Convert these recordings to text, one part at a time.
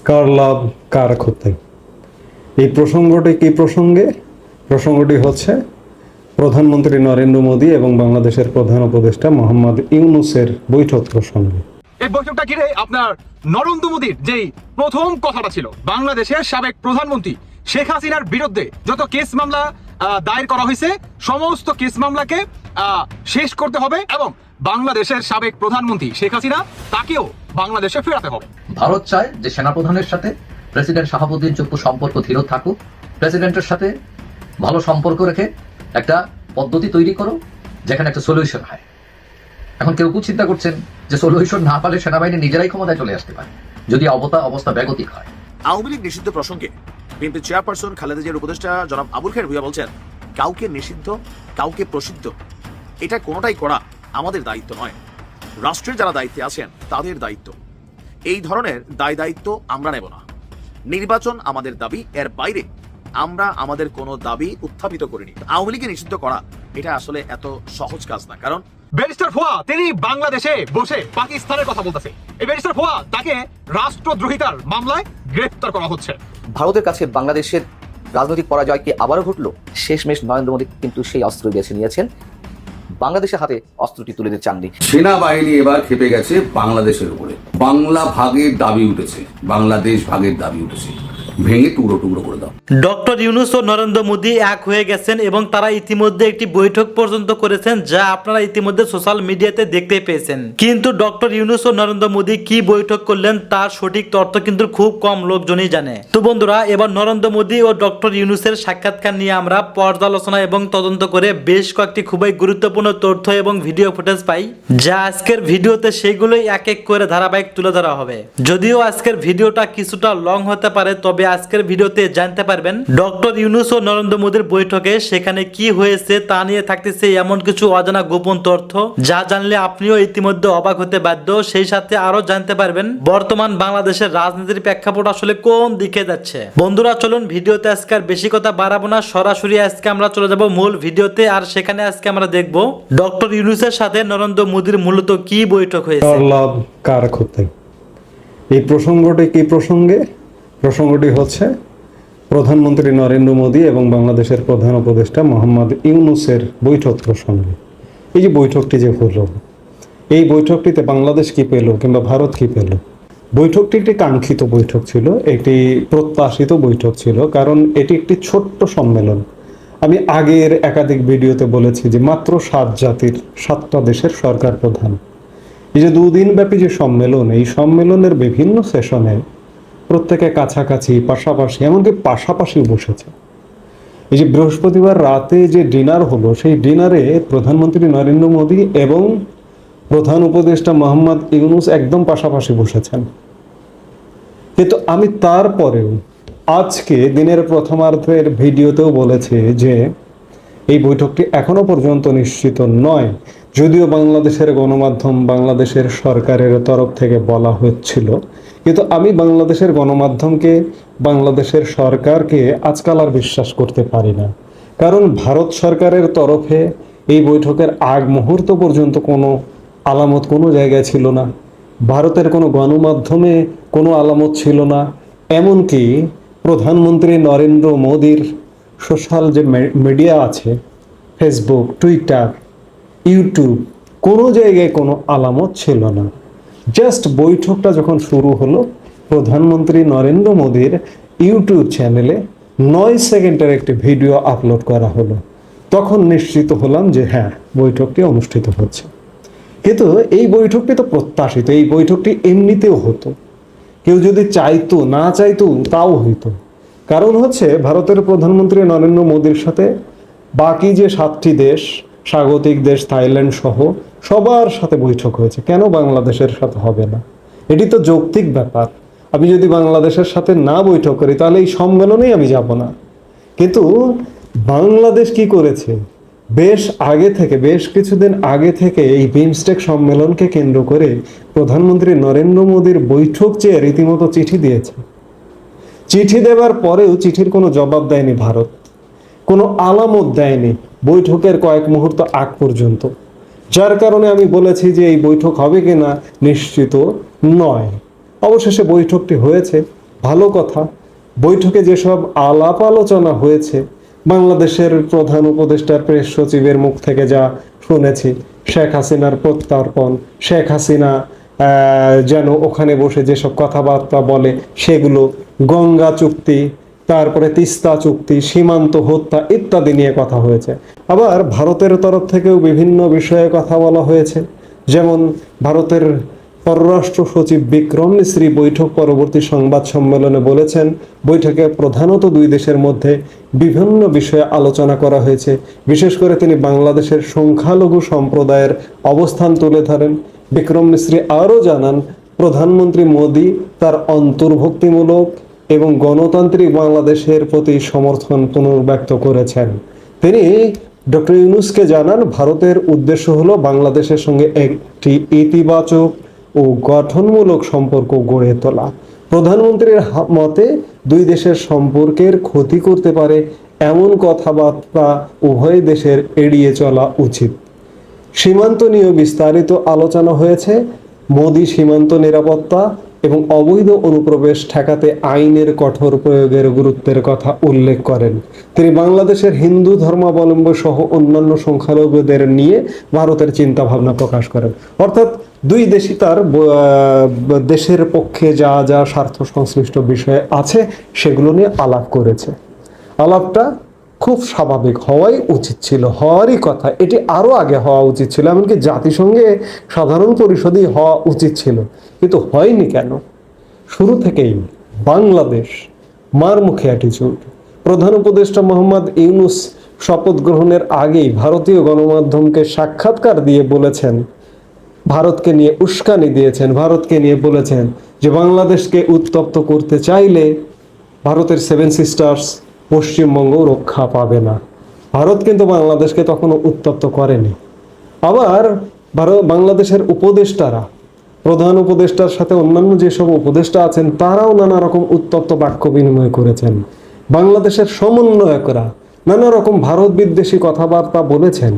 কার লাভ কার ক্ষতি, এই প্রসঙ্গটি কি প্রসঙ্গটি হচ্ছে প্রধানমন্ত্রী নরেন্দ্র মোদী এবং বাংলাদেশের প্রধান উপদেষ্টা মোহাম্মদ ইউনূসের বৈঠক প্রসঙ্গে। এই বৈঠকটা ঘিরে আপনার নরেন্দ্র মোদীর যেই প্রথম কথাটা ছিল, বাংলাদেশের সাবেক প্রধানমন্ত্রী শেখ হাসিনার বিরুদ্ধে যত কেস মামলা দায়ের করা হয়েছে সমস্ত কেস মামলাকে শেষ করতে হবে এবং বাংলাদেশের সাবেক প্রধানমন্ত্রী শেখ হাসিনা তাকেও বাংলাদেশে ফেরাতে হবে। ভারত চায় যে সেনাপ্রধানের সাথে প্রেসিডেন্ট শাহাবুদ্দিন সম্পর্ক দৃঢ় থাকুক, প্রেসিডেন্টের সাথে ভালো সম্পর্ক রেখে একটা পদ্ধতি তৈরি করো যেখানে একটা সলিউশন হয়। এখন কেউ চিন্তা করছেন যে সলিউশন না পারলে সেনাবাহিনী নিজেরাই ক্ষমতায় চলে আসতে পারে যদি অবস্থা বেগতিক হয়। আওয়ামী লীগ নিষিদ্ধ প্রসঙ্গে বিএনপি চেয়ারপারসন খালেদা জিয়ার উপদেষ্টা জনাব আবুল খায়ের ভূঁইয়া বলছেন, কাউকে নিষিদ্ধ কাউকে প্রসিদ্ধ এটা কোনোটাই করা আমাদের দায়িত্ব নয়, রাষ্ট্রের যারা দায়িত্বে আছেন তাদের দায়িত্ব। এই ধরনের দায়িত্ব আমরা নেব না। নির্বাচন আমাদের দাবি, এর বাইরে আমরা আমাদের কোনো দাবি উত্থাপিত করিনি। আওয়ামী লীগকে নিষিদ্ধ করা এটা আসলে এত সহজ কাজ না, কারণ ব্যারিস্টার ফোয়া তিনি বাংলাদেশে বসে পাকিস্তানের কথা বলতেছে। এই ব্যারিস্টার ফোয়া তাকে রাষ্ট্রদ্রোহিতার মামলায় গ্রেফতার করা হচ্ছে। ভারতের কাছে বাংলাদেশের রাজনৈতিক পরাজয় কি আবারও ঘটল? শেষমেশ নরেন্দ্র মোদী কিন্তু সেই অস্ত্র বেছে নিয়েছেন, বাংলাদেশের হাতে অস্ত্রটি তুলে দিতে চাননি। সেনাবাহিনী এবার খেপে গেছে বাংলাদেশের উপরে। বাংলা ভাগের দাবি উঠেছে, বাংলাদেশ ভাগের দাবি উঠেছে, ভেঙে টুকরো টুকরো করে দাও। ডক্টর ইউনূস ও নরেন্দ্র মোদী এক হয়ে গেছেন এবং তারা ইতিমধ্যে একটি বৈঠক পর্যন্ত করেছেন, যা আপনারা ইতিমধ্যে সোশ্যাল মিডিয়াতে দেখতে পেয়েছেন। কিন্তু ডক্টর ইউনূস ও নরেন্দ্র মোদী কি বৈঠক করলেন তার সঠিক তথ্য কিন্তু খুব কম লোকজনই জানে। তো বন্ধুরা, এবার নরেন্দ্র মোদী ও ডক্টর ইউনূসের সাক্ষাৎকার নিয়ে আমরা পর্যালোচনা এবং তদন্ত করে বেশ কয়েকটি খুবই গুরুত্বপূর্ণ তথ্য এবং ভিডিও ফুটেজ পাই, যা আজকের ভিডিওতে সেগুলোই এক এক করে ধারাবাহিক তুলে ধরা হবে। যদিও আজকের ভিডিওটা কিছুটা লং হতে পারে, তবে আজকের ভিডিওতে জানতে পারবেন ডক্টর ইউনূস ও নরেন্দ্র মোদীর বৈঠকে সেখানে কি হয়েছে তা নিয়ে থাকতেছে এমন কিছু অজানা গোপন তথ্য, যা জানলে আপনিও ইতিমধ্যে অবাক হতে বাধ্য। সেই সাথে আরো জানতে পারবেন বর্তমান বাংলাদেশের রাজনীতির প্রেক্ষাপট আসলে কোন দিকে যাচ্ছে। বন্ধুরা চলুন ভিডিওতে আজকে আর বেশি কথা বাড়াবো না, সরাসরি আজকে আমরা চলে যাব মূল ভিডিওতে। আর সেখানে আজকে আমরা দেখব ডক্টর ইউনূসের সাথে নরেন্দ্র মোদীর মূলত কি বৈঠক হয়েছে। কার লাভ কার ক্ষতি, এই প্রসঙ্গটি কি প্রসঙ্গটি হচ্ছে প্রধানমন্ত্রী নরেন্দ্র মোদী এবং বাংলাদেশের প্রধান উপদেষ্টা মোহাম্মদ ইউনূসের বৈঠক প্রসঙ্গে। এই যে বৈঠকটি যে হলো, এই বৈঠকটিতে বাংলাদেশ কি পেল কিংবা ভারত কি পেল? বৈঠকটি একটি কাঙ্ক্ষিত বৈঠক ছিল, একটি প্রত্যাশিত বৈঠক ছিল, কারণ এটি একটি ছোট্ট সম্মেলন। আমি আগের একাধিক ভিডিওতে বলেছি যে মাত্র 7 জাতির 7টা দেশের সরকার প্রধান, এই যে 2 দিনব্যাপী যে সম্মেলন, এই সম্মেলনের বিভিন্ন সেশনে প্রত্যেকে কাছাকাছি পাশাপাশি এমনকি পাশাপাশি বসেছে। এই যে বৃহস্পতিবার রাতে যে ডিনার হলো, সেই ডিনারে প্রধানমন্ত্রী নরেন্দ্র মোদী এবং প্রধান উপদেষ্টা মোহাম্মদ ইউনূস একদম পাশাপাশি বসেছেন। কিন্তু আমি তারপরেও আজকে দিনের প্রথমার্ধের ভিডিওতেও বলেছি যে এই বৈঠকটি এখনো পর্যন্ত নিশ্চিত নয়, যদিও বাংলাদেশের গণমাধ্যম বাংলাদেশের সরকারের তরফ থেকে বলা হচ্ছিল। কিন্তু আমি বাংলাদেশের গণমাধ্যমকে বাংলাদেশের সরকারকে আজকাল আর বিশ্বাস করতে পারি না, কারণ ভারত সরকারের তরফে এই বৈঠকের আগ মুহূর্ত পর্যন্ত কোনো আলামত কোনো জায়গায় ছিল না, ভারতের কোনো গণমাধ্যমে কোনো আলামত ছিল না, এমনকি প্রধানমন্ত্রী নরেন্দ্র মোদীর সোশ্যাল যে মিডিয়া আছে, ফেসবুক, টুইটার, ইউটিউব, কোনো জায়গায় কোনো আলামত ছিল না। জাস্ট বৈঠকটা যখন শুরু হলো, প্রধানমন্ত্রী নরেন্দ্র মোদীর ইউটিউব চ্যানেলে 9 সেকেন্ডের একটি ভিডিও আপলোড করা হলো, তখন নিশ্চিত হলাম যে হ্যাঁ, বৈঠকটি অনুষ্ঠিত হচ্ছে। কিন্তু এই বৈঠকটি তো প্রত্যাশিত, এই বৈঠকটি এমনিতেও হতো, কেউ যদি চাইতো না চাইতো তাও হইতো। কারণ হচ্ছে ভারতের প্রধানমন্ত্রী নরেন্দ্র মোদীর সাথে বাকি যে 7টি দেশ, স্বাগতিক দেশ থাইল্যান্ড সহ সবার সাথে বৈঠক হয়েছে, কেন বাংলাদেশের সাথে হবে না? এটি তো যৌক্তিক ব্যাপার। আমি যদি বাংলাদেশের সাথে না বৈঠক করি তাহলে এই সম্মেলনেই আমি যাব না। কিন্তু বাংলাদেশ কি করেছে, বেশ কিছুদিন আগে থেকে এই বিমস্টেক সম্মেলনকে কেন্দ্র করে প্রধানমন্ত্রী নরেন্দ্র মোদীর বৈঠক চেয়ে রীতিমতো চিঠি দিয়েছে। চিঠি দেওয়ার পরেও চিঠির কোনো জবাব দেয়নি ভারত, কোনো আলামত দেয়নি বৈঠকের কয়েক মুহূর্ত আগ পর্যন্ত, যার কারণে আমি বলেছি যে এই বৈঠক হবে কিনা নিশ্চিত নয়। অবশেষে বৈঠকটি হয়েছে, ভালো কথা। বৈঠকে যেসব আলাপ আলোচনা হয়েছে, বাংলাদেশের প্রধান উপদেষ্টার প্রেস সচিবের মুখ থেকে যা শুনেছি, শেখ হাসিনার প্রত্যর্পণ, শেখ হাসিনা যেন ওখানে বসে যেসব কথাবার্তা বলে সেগুলো, গঙ্গা চুক্তি, তারপরে তিস্তা চুক্তি, সীমান্ত হত্যা ইত্যাদি নিয়ে কথা হয়েছে। আবার ভারতের তরফ থেকেও বিভিন্ন বিষয়ে কথা বলা হয়েছে। যেমন ভারতের পররাষ্ট্র সচিব বিক্রম মিশ্রি বৈঠক পরবর্তী সংবাদ সম্মেলনে বলেছেন, বৈঠকে প্রধানত দুই দেশের মধ্যে বিভিন্ন বিষয়ে আলোচনা করা হয়েছে। বিশেষ করে তিনি বাংলাদেশের সংখ্যালঘু সম্প্রদায়ের অবস্থান তুলে ধরেন। বিক্রম মিশ্রি আরও জানান, প্রধানমন্ত্রী মোদি তার অন্তর্ভুক্তিমূলক এবং গণতান্ত্রিক বাংলাদেশের প্রতি সমর্থন পুনর্ব্যক্ত করেছেন। তিনি ডক্টর ইউনূসকে জানান, ভারতের উদ্দেশ্য হলো বাংলাদেশের সঙ্গে একটি ইতিবাচক ও গঠনমূলক সম্পর্ক গড়ে তোলা। প্রধানমন্ত্রীর মতে দুই দেশের সম্পর্কের ক্ষতি করতে পারে এমন কথাবার্তা উভয় দেশের এড়িয়ে চলা উচিত। সীমান্ত নিয়ে বিস্তারিত আলোচনা হয়েছে। মোদি সীমান্ত নিরাপত্তা এবং অবৈধ অনুপ্রবেশ ঠেকাতে আইনের কঠোর প্রয়োগের গুরুত্বের কথা উল্লেখ করেন। তিনি বাংলাদেশের হিন্দু ধর্মাবলম্বী সহ অন্যান্য সংখ্যালঘুদের নিয়ে ভারতের চিন্তা ভাবনা প্রকাশ করেন। অর্থাৎ দুই দেশই তার দেশের পক্ষে যা যা স্বার্থ সংশ্লিষ্ট বিষয় আছে সেগুলো নিয়ে আলাপ করেছে। আলাপটা খুব স্বাভাবিক হওয়াই উচিত ছিল, হওয়ারই কথা। এটি আরও আগে হওয়া উচিত ছিল, এমনকি জাতিসংঘে সাধারণ পরিষদই হওয়া উচিত ছিল, কিন্তু হয়নি কেন? শুরু থেকেই বাংলাদেশ মারমুখী অ্যাটিচিউড। প্রধান উপদেষ্টা মোহাম্মদ ইউনূস শপথ গ্রহণের আগেই ভারতীয় গণমাধ্যমকে সাক্ষাৎকার দিয়ে বলেছেন, ভারতকে নিয়ে উস্কানি দিয়েছেন, ভারতকে নিয়ে বলেছেন যে বাংলাদেশকে উত্তপ্ত করতে চাইলে ভারতের সেভেন সিস্টার্স পশ্চিমবঙ্গ রক্ষা পাবে না। ভারত কিন্তু বাংলাদেশকে তখনও উত্তপ্ত করেনি। আবার বাংলাদেশের উপদেষ্টারা, প্রধান উপদেষ্টার সাথে অন্যান্য যেসব উপদেষ্টা আছেন তারাও নানা রকম উত্তপ্ত বাক্য বিনিময় করেছেন। বাংলাদেশের সমন্বয়করা নানা রকম ভারত বিদ্বেষী কথাবার্তা বলেছেন,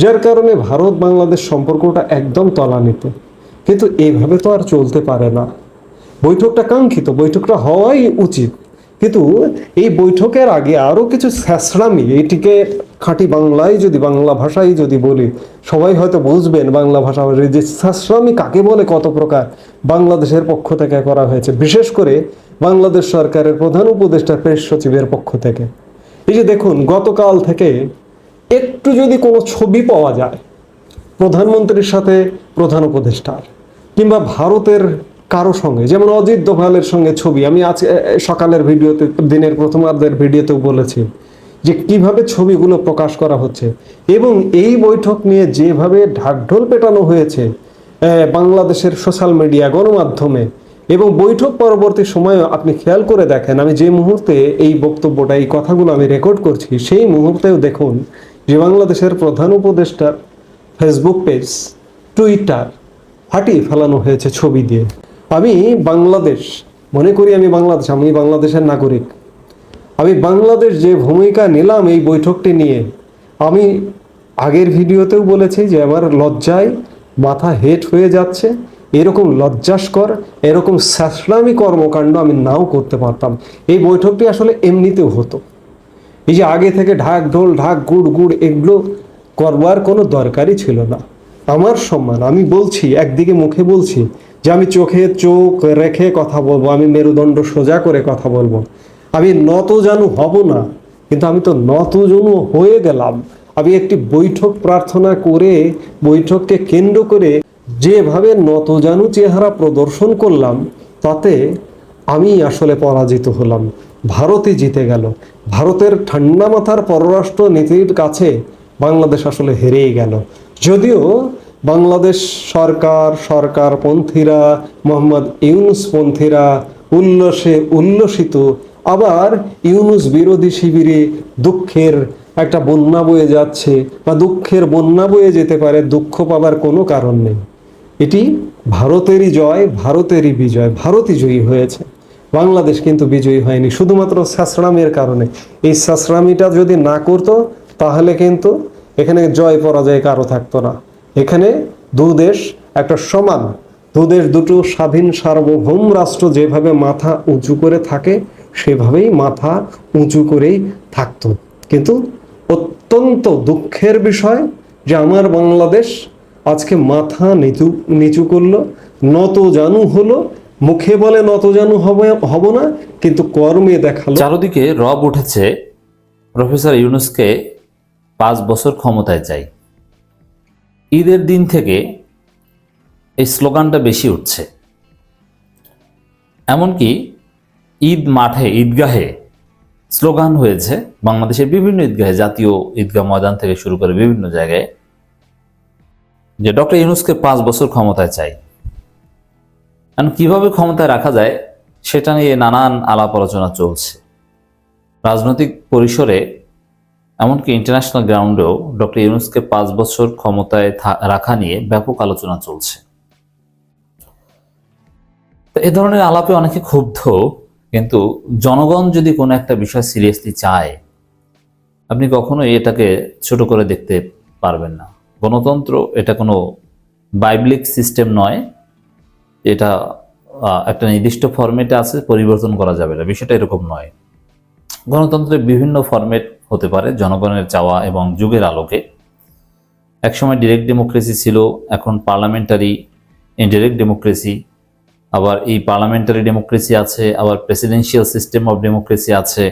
যার কারণে ভারত বাংলাদেশ সম্পর্কটা একদম তলানিতে। কিন্তু এইভাবে তো আর চলতে পারে না। বৈঠকটা কাঙ্ক্ষিত, বৈঠকটা হওয়াই উচিত, কিন্তু এই বৈঠকের আগে আরও কিছু ছ্যাঁচড়ামি, এটিকে খাঁটি বাংলায় যদি, বাংলা ভাষায় যদি বলি সবাই হয়তো বুঝবেন বাংলা ভাষাভাষী যে ছ্যাঁচড়ামি কাকে বলে, কত প্রকার বাংলাদেশের পক্ষ থেকে করা হয়েছে, বিশেষ করে বাংলাদেশ সরকারের প্রধান উপদেষ্টা প্রেস সচিবের পক্ষ থেকে। এই যে দেখুন, গতকাল থেকে একটু যদি কোনো ছবি পাওয়া যায় প্রধানমন্ত্রীর সাথে প্রধান উপদেষ্টার, কিংবা ভারতের কারো সঙ্গে, যেমন অজিত দোভালের সঙ্গে ছবি, আমি আজ সকালের ভিডিওতে, দিনের প্রথমার্ধের ভিডিওতেও বলেছি যে কিভাবে ছবিগুলো প্রকাশ করা হচ্ছে, এবং এই বৈঠক নিয়ে যেভাবে ঢাকঢোল পেটানো হয়েছে বাংলাদেশের সোশ্যাল মিডিয়া, গণমাধ্যমে, এবং বৈঠক পরবর্তী সময়ে আপনি খেয়াল করে দেখেন, আমি যে মুহূর্তে এই বক্তব্যটা, এই কথাগুলো আমি রেকর্ড করছি, সেই মুহূর্তেও দেখুন যে বাংলাদেশের প্রধান উপদেষ্টার ফেসবুক পেজ, টুইটার ফাটিয়ে ফেলানো হয়েছে ছবি দিয়ে। আমি বাংলাদেশ মনে করি, আমি বাংলাদেশের নাগরিক। আমি বাংলাদেশ যে ভূমিকা নিলাম এই বৈঠকটি নিয়ে, আমি আগের ভিডিওতেও বলেছি যে আমার লজ্জায় মাথা হেট হয়ে যাচ্ছে। এরকম লজ্জাস্কর, এরকম ছ্যাঁচড়ামি কর্মকাণ্ড আমি নাও করতে পারতাম। এই বৈঠকটি আসলে এমনিতেও হতো। এই যে আগে থেকে ঢাক ঢোল, ঢাক গুড় গুড়, এগুলো করবার কোনো দরকারই ছিল না। আমার সম্মান, আমি বলছি, একদিকে মুখে বলছি যে আমি চোখে চোখ রেখে কথা বলবো, আমি মেরুদণ্ড সোজা করে কথা বলবো, আমি নতজানু হব না, কিন্তু আমি তো নতজানু হয়ে গেলাম। আমি একটি বৈঠক প্রার্থনা করে, বৈঠককে কেন্দ্র করে যেভাবে নতজানু চেহারা প্রদর্শন করলাম, তাতে আমি আসলে পরাজিত হলাম, ভারতই জিতে গেল। ভারতের ঠান্ডা মাথার পররাষ্ট্র নীতির কাছে বাংলাদেশ আসলে হেরেই গেল। যদিও বাংলাদেশ সরকারপন্থীরা, মোহাম্মদ ইউনূস পন্থীরা উল্লসিত, আবার ইউনূস বিরোধী শিবিরে দুঃখের একটা বন্যা বয়ে যাচ্ছে, বা দুঃখের বন্যা বয়ে যেতে পারে, দুঃখ পাবার কোনো কারণ নেই। এটি ভারতেরই জয়, ভারতেরই বিজয়, ভারতই জয়ী হয়েছে। বাংলাদেশ কিন্তু বিজয়ী হয়নি, শুধুমাত্র ছ্যাঁচড়ামির কারণে। এই ছ্যাঁচড়ামিটা যদি না করতো তাহলে কিন্তু এখানে জয় পরাজয় কারো থাকতো না। এখানে দু দেশ একটা সমান তোদের দুটো স্বাধীন সার্বভৌম রাষ্ট্র যেভাবে মাথা উঁচু করে থাকে সেভাবেই মাথা উঁচু করেই থাকতো। কিন্তু অত্যন্ত দুঃখের বিষয় যে আমার বাংলাদেশ আজকে মাথা নিচু করলো, নত জানু হলো। মুখে বলে নত জানু হব না, কিন্তু কর্মে দেখালো। চারদিকে রব উঠেছে প্রফেসর ইউনূসকে 5 বছর ক্ষমতায় চাই। ঈদের দিন থেকে এই স্লোগানটা বেশি উঠছে, এমনকি ঈদ মাঠে ঈদগাহে স্লোগান হয়েছে বাংলাদেশের বিভিন্ন ঈদগাহে, জাতীয় ঈদগাহ ময়দান থেকে শুরু করে বিভিন্ন জায়গায়, যে ডক্টর ইউনূসকে 5 বছর ক্ষমতায় চাই। কারণ কিভাবে ক্ষমতায় রাখা যায় সেটা নিয়ে নানান আলাপ আলোচনা চলছে রাজনৈতিক পরিসরে, এমনকি ইন্টারন্যাশনাল গ্রাউন্ডেও ডক্টর ইউনূসকে 5 বছর ক্ষমতায় রাখা নিয়ে ব্যাপক আলোচনা চলছে। তো এ ধরনের আলাপে অনেকে ক্ষুব্ধ, কিন্তু জনগণ যদি কোনো একটা বিষয় সিরিয়াসলি চায়, আপনি কখনোই এটাকে ছোট করে দেখতে পারবেন না। গণতন্ত্র এটা কোনো বাইবলিক সিস্টেম নয়, এটা একটা নির্দিষ্ট ফরম্যাটে আছে, পরিবর্তন করা যাবে না, বিষয়টা এরকম নয়। গণতন্ত্রের বিভিন্ন ফরম্যাট হতে পারে জনগণের চাওয়া এবং যুগের আলোকে। একসময় ডিরেক্ট ডেমোক্রেসি ছিল, এখন পার্লামেন্টারি ইনডিরেক্ট ডেমোক্রেসি, আবার এই পার্লামেন্টারি ডেমোক্রেসি আছে, আবার প্রেসিডেন্সিয়াল সিস্টেম অফ ডেমোক্রেসি আছে।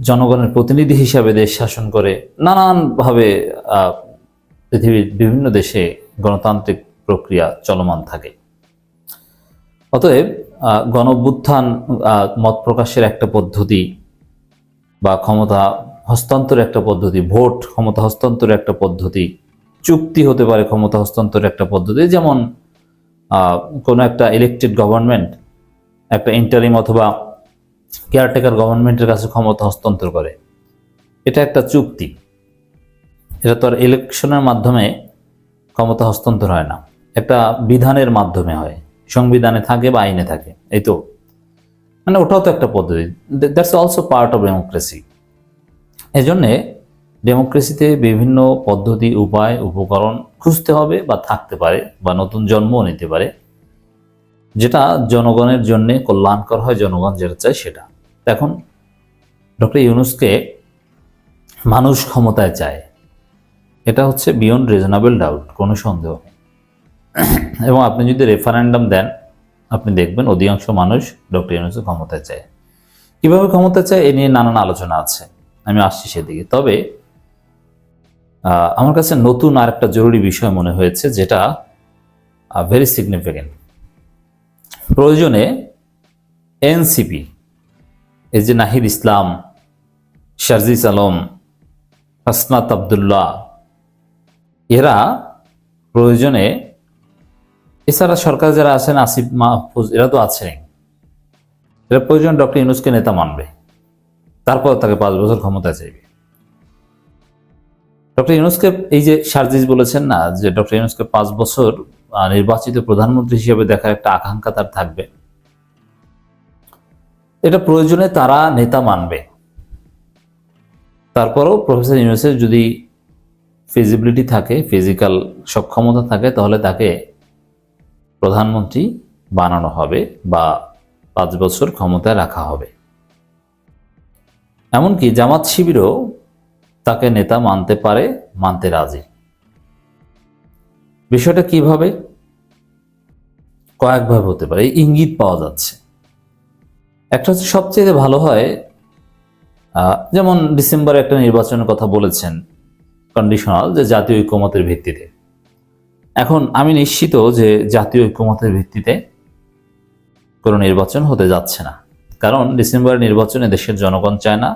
জনগণের প্রতিনিধি হিসাবে দেশ শাসন করে। নানানভাবে পৃথিবীর বিভিন্ন দেশে গণতান্ত্রিক প্রক্রিয়া চলমান থাকে। অতএব গণঅভ্যুত্থান মত প্রকাশের একটা পদ্ধতি, বা ক্ষমতা হস্তান্তরের একটা পদ্ধতি, ভোট ক্ষমতা হস্তান্তরের একটা পদ্ধতি, চুক্তি হতে পারে ক্ষমতা হস্তান্তরের একটা পদ্ধতি। যেমন কোনো একটা ইলেকটেড গভর্নমেন্ট একটা ইন্টারিম অথবা কেয়ারটেকার গভর্নমেন্টের কাছে ক্ষমতা হস্তান্তর করে, এটা একটা চুক্তি। এটা তো আর ইলেকশনের মাধ্যমে ক্ষমতা হস্তান্তর হয় না, একটা বিধানের মাধ্যমে হয়, সংবিধানে থাকে বা আইনে থাকে। এই তো মানে ওটাও তো একটা পদ্ধতি, that's also part of democracy. এই জন্যে ডেমোক্রেসিতে বিভিন্ন পদ্ধতি, উপায়, উপকরণ খুঁজতে হবে বা থাকতে পারে, বা নতুন জন্মও নিতে পারে, যেটা জনগণের জন্য কল্যাণকর হয়, জনগণ যেটা চায় সেটা। এখন ডক্টর ইউনূসকে মানুষ ক্ষমতায় চায়, এটা হচ্ছে বিয়ন্ড রিজনেবল ডাউট, কোনো সন্দেহ নেই। এবং আপনি যদি রেফারেন্ডাম দেন, আপনি দেখবেন অধিকাংশ মানুষ ডক্টর ইউনূসকে ক্ষমতায় চায়। কিভাবে ক্ষমতা চায় এ নিয়ে নানান আলোচনা আছে, আমি আসছি সেদিকে। তবে আমার কাছে নতুন আর একটা জরুরি বিষয় মনে হয়েছে, যেটা ভেরি সিগনিফিকেন্ট। প্রয়োজনে এনসিপি, এই যে নাহিদ ইসলাম, শারজিস আলম, হাসনাত আবদুল্লাহ, এরা প্রয়োজনে, এছাড়া সরকার যারা আছেন, আসিফ মাহফুজ, এরা তো আছেন, এরা প্রয়োজন ডক্টর ইউনূসকে নেতা মানবে, তারপর তাকে 5 বছর ক্ষমতা চাইবে। ডক্টর ইউনূসকে, এই যে শারজিস বলেছেন না যে ডক্টর ইউনূসকে 5 বছর নির্বাচিত প্রধানমন্ত্রী হিসেবে দেখার একটা আকাঙ্ক্ষা তার থাকবে, এটা প্রয়োজনে তারা নেতা মানবে। তারপরও প্রফেসর ইউনূসের যদি ফিজিবিলিটি থাকে, ফিজিক্যাল সক্ষমতা থাকে, তাহলে তাকে প্রধানমন্ত্রী বানানো হবে বা 5 বছর ক্ষমতায় রাখা হবে। এমনকি জামাত শিবিরও তাকে নেতা মানতে পারে, মানতে রাজি। বিষয়টা কিভাবে? কয়েকভাবে হতে পারে, এই ইঙ্গিত পাওয়া যাচ্ছে। একটা হচ্ছে সবচেয়ে ভালো হয়, যেমন ডিসেম্বরে একটা নির্বাচনের কথা বলেছেন কন্ডিশনাল, যে জাতীয় ঐক্যমতের ভিত্তিতে। এখন আমি নিশ্চিত যে জাতীয় ঐক্যমতের ভিত্তিতে কোনো নির্বাচন হতে যাচ্ছে না, কারণ ডিসেম্বরের নির্বাচনে দেশের জনগণ চায় না,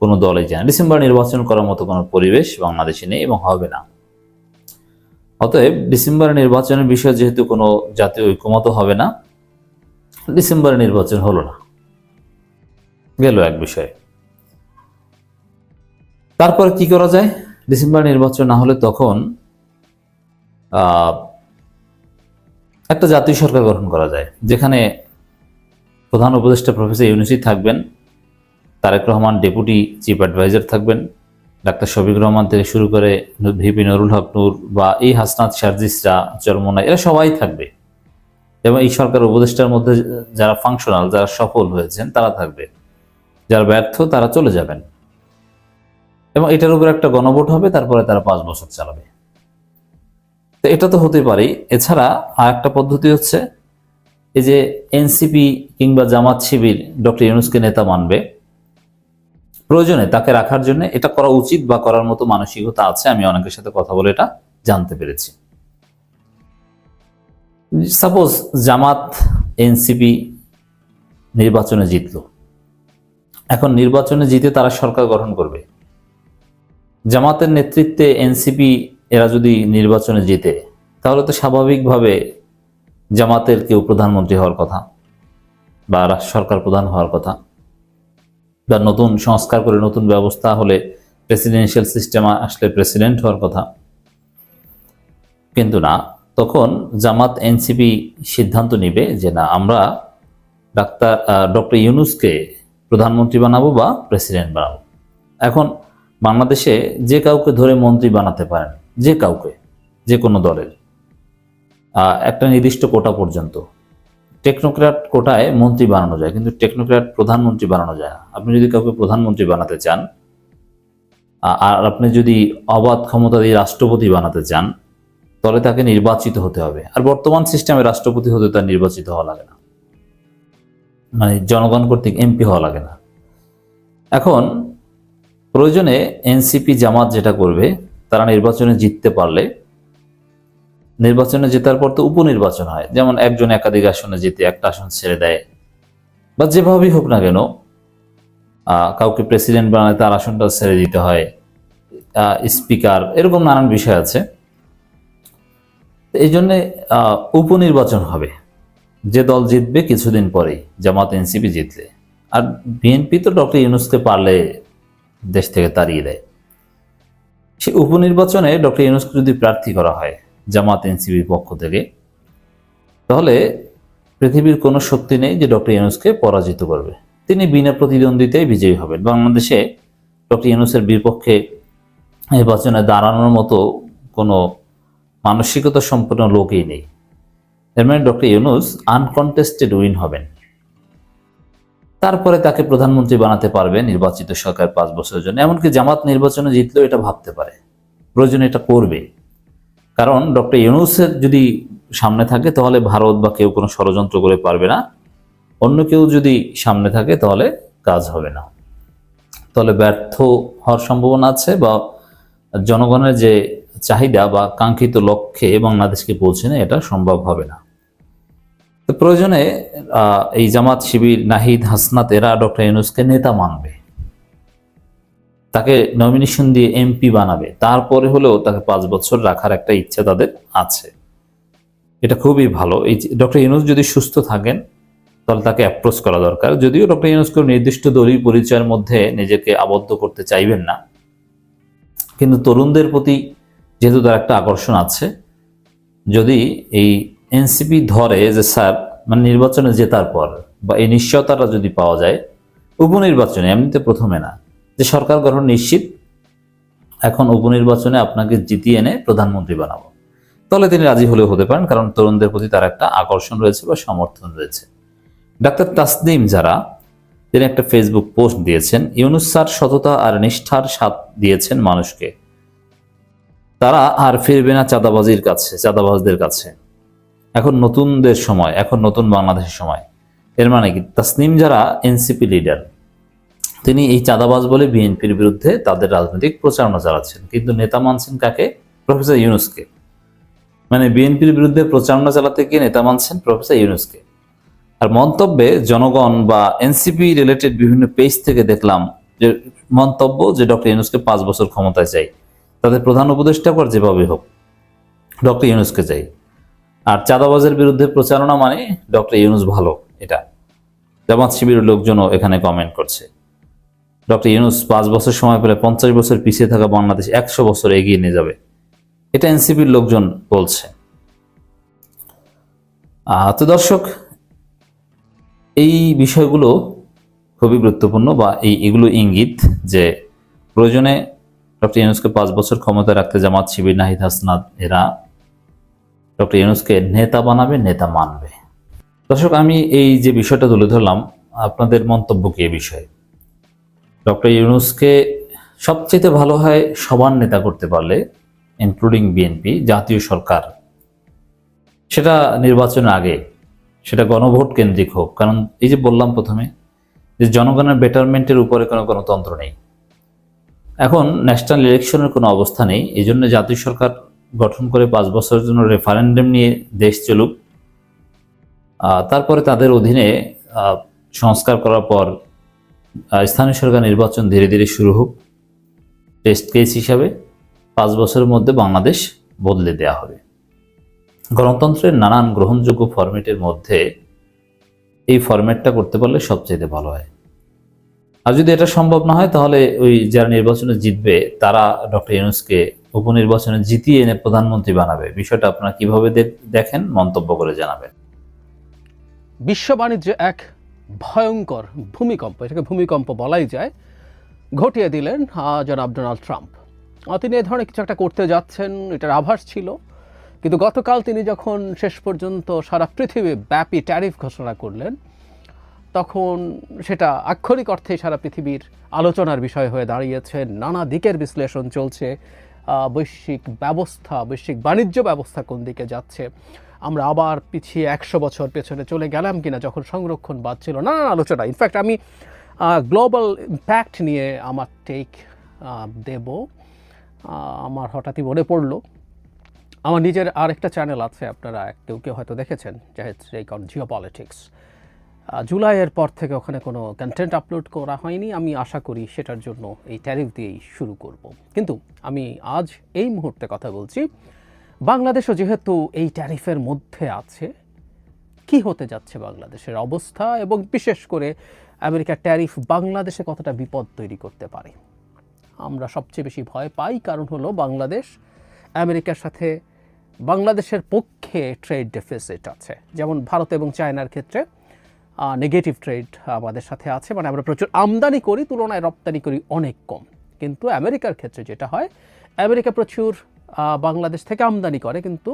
কোনো দলই চায় না। ডিসেম্বর নির্বাচন করার মতো কোনো পরিবেশ বাংলাদেশে নেই এবং হবে না। অতএব ডিসেম্বরের নির্বাচনের বিষয়ে যেহেতু কোনো জাতীয় ঐক্যমত হবে না, ডিসেম্বরের নির্বাচন হলো না, গেল এক বিষয়। তারপর কি করা যায়? ডিসেম্বর নির্বাচন না হলে তখন একটা জাতীয় সরকার গঠন করা যায়, যেখানে প্রধান উপদেষ্টা প্রফেসর ইউনূসই থাকবেন, Tarique Rahman deputy chief adviser থাকবেন, ডাক্তার শফিক রহমান থেকে শুরু করে ভিপি নুরুল হক নূর বা এই হাসনাত সার্জিসরা, চরমোনা, এরা সবাই থাকবে। এবং এই সরকার উপদেষ্টার মধ্যে যারা ফাংশনাল, যারা সফল হয়েছেন তারা থাকবে, যারা ব্যর্থ তারা চলে যাবেন। এবং এটার উপর একটা গণভোট হবে, তারপরে তারা 5 বছর চালাবে। তো এটা তো হতে পারে। এছাড়া আর একটা পদ্ধতি হচ্ছে এই যে এনসিপি কিংবা জামাত শিবির ডক্টর ইউনূসকে নেতা মানবে, প্রয়োজনে তাকে রাখার জন্য এটা করা উচিত বা করার মতো মানসিকতা আছে। আমি অনেকের সাথে কথা বলে এটা জানতে পেরেছি। সাপোজ জামাত এনসিপি নির্বাচনে জিতলো, এখন নির্বাচনে জিতে তারা সরকার গঠন করবে। জামাতের নেতৃত্বে এনসিপি এরা যদি নির্বাচনে জিতে, তাহলে তো স্বাভাবিকভাবে জামাতের কেউ প্রধানমন্ত্রী হওয়ার কথা বা সরকার প্রধান হওয়ার কথা, বা নতুন সংস্কার করে নতুন ব্যবস্থা হলে প্রেসিডেন্সিয়াল সিস্টেম আসলে প্রেসিডেন্ট হওয়ার কথা। কিন্তু না, তখন জামাত এনসিপি সিদ্ধান্ত নিবে যে না, আমরা ডক্টর ইউনূসকে প্রধানমন্ত্রী বানাবো বা প্রেসিডেন্ট বানাবো। এখন বাংলাদেশে যে কাউকে ধরে মন্ত্রী বানাতে পারেন, যে কাউকে, যে কোনো দলের, একটা নির্দিষ্ট কোটা পর্যন্ত। টেকনোক্র্যাট কোটায় মন্ত্রী বানানো যায়, কিন্তু টেকনোক্র্যাট প্রধানমন্ত্রী বানানো যায় না। আপনি যদি কাউকে প্রধানমন্ত্রী বানাতে চান, আর আপনি যদি অবাধ ক্ষমতা দিয়ে রাষ্ট্রপতি বানাতে চান, তাহলে তাকে নির্বাচিত হতে হবে। আর বর্তমান সিস্টেমে রাষ্ট্রপতি হতে তার নির্বাচিত হওয়া লাগে না, মানে জনগণ কর্তৃক এমপি হওয়া লাগে না। এখন প্রয়োজনে এনসিপি জামাত যেটা করবে, তারা নির্বাচনে জিততে পারলে, নির্বাচনে জেতার পর তো উপনির্বাচন হয়, যেমন একজন একাধিক আসনে জিতে একটা আসন ছেড়ে দেয়, বা যেভাবেই হোক না কেন কাউকে প্রেসিডেন্ট বানালে তার আসনটা ছেড়ে দিতে হয়, স্পিকার, এরকম নানান বিষয় আছে। এই জন্যে উপনির্বাচন হবে, যে দল জিতবে কিছুদিন পরেই, জামাত এনসিপি জিতলে। আর বিএনপি তো ডক্টর ইউনূসকে পারলে দেশ থেকে তাড়িয়ে দেয়। সে উপনির্বাচনে ডক্টর ইউনূসকে যদি প্রার্থী করা হয় জামাত এনসিপির পক্ষ থেকে, তাহলে পৃথিবীর কোনো শক্তি নেই যে ডক্টর ইউনূসকে পরাজিত করবে। তিনি বিনা প্রতিদ্বন্দ্বিতায় বিজয়ী হবেন। বাংলাদেশে ডক্টর ইউনূসের বিপক্ষে নির্বাচনে দাঁড়ানোর মতো কোনো মানসিকতা সম্পন্ন লোকই নেই। এর মানে ডক্টর ইউনূস আনকন্টেস্টেড উইন হবেন, তারপরে তাকে প্রধানমন্ত্রী বানাতে পারবে নির্বাচিত সরকার 5 বছরের জন্য। এমনকি জামাত নির্বাচনে জিতলেও এটা ভাবতে পারে, প্রয়োজনে এটা করবে। কারণ ডক্টর ইউনূসের যদি সামনে থাকে, তাহলে ভারত বা কেউ কোনো ষড়যন্ত্র করে পারবে না। অন্য কেউ যদি সামনে থাকে, তাহলে কাজ হবে না, তাহলে ব্যর্থ হওয়ার সম্ভাবনা আছে, বা জনগণের যে চাহিদা বা কাঙ্ক্ষিত লক্ষ্যে বাংলাদেশকে পৌঁছে নেয়, এটা সম্ভব হবে না। তো প্রয়োজনে এই জামাত শিবির, নাহিদ, হাসনাত, এরা ডক্টর ইউনূসকে নেতা মানবে, তাকে নমিনেশন দিয়ে এমপি বানাবে, তারপরে হলেও তাকে 5 বছর রাখার একটা ইচ্ছা তাদের আছে। এটা খুবই ভালো। এই ডক্টর ইউনূস যদি সুস্থ থাকেন, তাহলে তাকে অ্যাপ্রোচ করা দরকার। যদিও ডক্টর ইউনূস কোনো নির্দিষ্ট দলীয় পরিচয়ের মধ্যে নিজেকে আবদ্ধ করতে চাইবেন না, কিন্তু তরুণদের প্রতি যেহেতু তার একটা আকর্ষণ আছে, যদি এই এনসিপি ধরে যে স্যার, মানে নির্বাচনে জেতার পর বা এই নিশ্চয়তাটা যদি পাওয়া যায় উপনির্বাচনে, এমনিতে প্রথমে না, যে সরকার গঠন নিশ্চিত, এখন উপনির্বাচনে আপনাকে জিতিয়ে এনে প্রধানমন্ত্রী বানাবো, তাহলে তিনি রাজি হলেও হতে পারেন। কারণ তরুণদের প্রতি তার একটা আকর্ষণ রয়েছে বা সমর্থন রয়েছে। ডাক্তার তাসনিম যারা, তিনি একটা ফেসবুক পোস্ট দিয়েছেন, ইউনূস স্যার সততা আর নিষ্ঠার স্বাদ দিয়েছেন মানুষকে, তারা আর ফিরবে না চাঁদাবাজির কাছে, চাঁদাবাজদের কাছে। এখন নতুনদের সময়, এখন নতুন বাংলাদেশের সময়। এর মানে কি, তাসনিম যারা এনসিপি লিডার, তিনি এই চাঁদাবাজ বলে বিএনপির বিরুদ্ধে তাদের রাজনৈতিক প্রচারণা চালাচ্ছেন, কিন্তু নেতা মানছেন কাকে? প্রফেসর ইউনূসকে। মানে বিএনপির বিরুদ্ধে প্রচারণা চালাতে গিয়ে নেতা মানছেন প্রফেসর ইউনূসকে। আর মন্তব্যে জনগণ বা এনসিপি রিলেটেড বিভিন্ন পেজ থেকে দেখলাম যে মন্তব্য, যে ডক্টর ইউনূসকে 5 বছর ক্ষমতায় চাই, তাদের প্রধান উপদেষ্টা কর যেভাবে হোক ডক্টর ইউনূসকে চাই। আর চাঁদাবাজের বিরুদ্ধে প্রচারণা মানে ডক্টর ইউনূস ভালো, এটা জামাত শিবিরের লোকজনও এখানে কমেন্ট করছে। ডক্টর ইউনূস 5 বছর সময় পেলে 50 বছর পিছিয়ে থাকা বাংলাদেশ 100 বছর এগিয়ে নিয়ে যাবে, এটা এনসিপির লোকজন বলছে। তো দর্শক, এই বিষয়গুলো খুবই গুরুত্বপূর্ণ, বা এগুলো ইঙ্গিত যে প্রয়োজনে ডক্টর ইউনূসকে 5 বছর ক্ষমতায় রাখতে জামাত, শিবির, নাহিদ হাসনাত এরা ডক্টর ইউনূসকে নেতা বানাবে, নেতা মানবে। দর্শক, আমি এই যে বিষয়টা তুলে ধরলাম, আপনাদের মন্তব্য কি এ বিষয়ে? ডক্টর ইউনূসকে সবচেয়ে ভালো হয় সবার নেতা করতে পারলে, ইনক্লুডিং বিএনপি, জাতীয় সরকার, সেটা নির্বাচনের আগে, সেটা গণভোট কেন্দ্রিক হোক। কারণ এই যে বললাম প্রথমে যে জনগণের বেটারমেন্টের উপরে কোনো গণতন্ত্র নেই, এখন ন্যাশনাল ইলেকশনের কোনো অবস্থা নেই। এই জন্য জাতীয় সরকার গঠন করে 5 বছরের জন্য রেফারেন্ডাম নিয়ে দেশ চলুক, তারপরে তাদের অধীনে সংস্কার করার পর স্থানীয় সরকার নির্বাচন ধীরে ধীরে শুরু হোক। টেস্ট কেস হিসাবে 5 বছরের মধ্যে বাংলাদেশ বদলে দেওয়া হবে। গণতন্ত্রের নানান গ্রহণযোগ্য ফরম্যাটের মধ্যে এই ফরম্যাটটা করতে পারলে সবচেয়ে ভালো হয়। আর যদি এটা সম্ভব না হয়, তাহলে ওই যারা নির্বাচনে জিতবে তারা ডক্টর ইউনূসকে উপনির্বাচনে জিতিয়ে এনে প্রধানমন্ত্রী বানাবে। বিষয়টা আপনারা কিভাবে দেখেন মন্তব্য করে জানাবেন। বিশ্ব বাণিজ্যে এক ভয়ঙ্কর ভূমিকম্প, এটাকে ভূমিকম্প বলাই যায়, ঘটিয়ে দিলেন জনাব ডোনাল্ড ট্রাম্প। তিনি এ ধরনের কিছু একটা করতে যাচ্ছেন, এটার আভাস ছিল। কিন্তু গতকাল তিনি যখন শেষ পর্যন্ত সারা পৃথিবী ব্যাপী ট্যারিফ ঘোষণা করলেন, তখন সেটা আক্ষরিক অর্থে সারা পৃথিবীর আলোচনার বিষয় হয়ে দাঁড়িয়েছে। নানা দিকের বিশ্লেষণ চলছে, বৈশ্বিক ব্যবস্থা, বৈশ্বিক বাণিজ্য ব্যবস্থা কোন দিকে যাচ্ছে, আমরা আবার পিছিয়ে 100 বছর পেছনে চলে গেলাম কিনা, যখন সংরক্ষণবাদ ছিল, নানান আলোচনা। ইনফ্যাক্ট আমি গ্লোবাল ইম্প্যাক্ট নিয়ে আমার টেক দেব। আমার হঠাৎই মনে পড়লো, আমার নিজের আরেকটা চ্যানেল আছে, আপনারা কেউ কেউ হয়তো দেখেছেন, জিওপলিটিক্স। জুলাইয়ের পর থেকে ওখানে কোনো কন্টেন্ট আপলোড করা হয়নি। আমি আশা করি সেটার জন্য এই ট্যারিফ দিয়েই শুরু করব। কিন্তু আমি আজ এই মুহূর্তে কথা বলছি, বাংলাদেশও যেহেতু এই ট্যারিফের মধ্যে আছে, কি হতে যাচ্ছে বাংলাদেশের অবস্থা, এবং বিশেষ করে আমেরিকার ট্যারিফ বাংলাদেশে কতটা বিপদ তৈরি করতে পারে। আমরা সবচেয়ে বেশি ভয় পাই, কারণ হলো বাংলাদেশ আমেরিকার সাথে, বাংলাদেশের পক্ষে ট্রেড ডেফিসিট আছে। যেমন ভারত এবং চায়নার ক্ষেত্রে নেগেটিভ ট্রেড আমাদের সাথে আছে, মানে আমরা প্রচুর আমদানি করি, তুলনায় রপ্তানি করি অনেক কম। কিন্তু আমেরিকার ক্ষেত্রে যেটা হয়, আমেরিকা প্রচুর বাংলাদেশ থেকে আমদানি করে, কিন্তু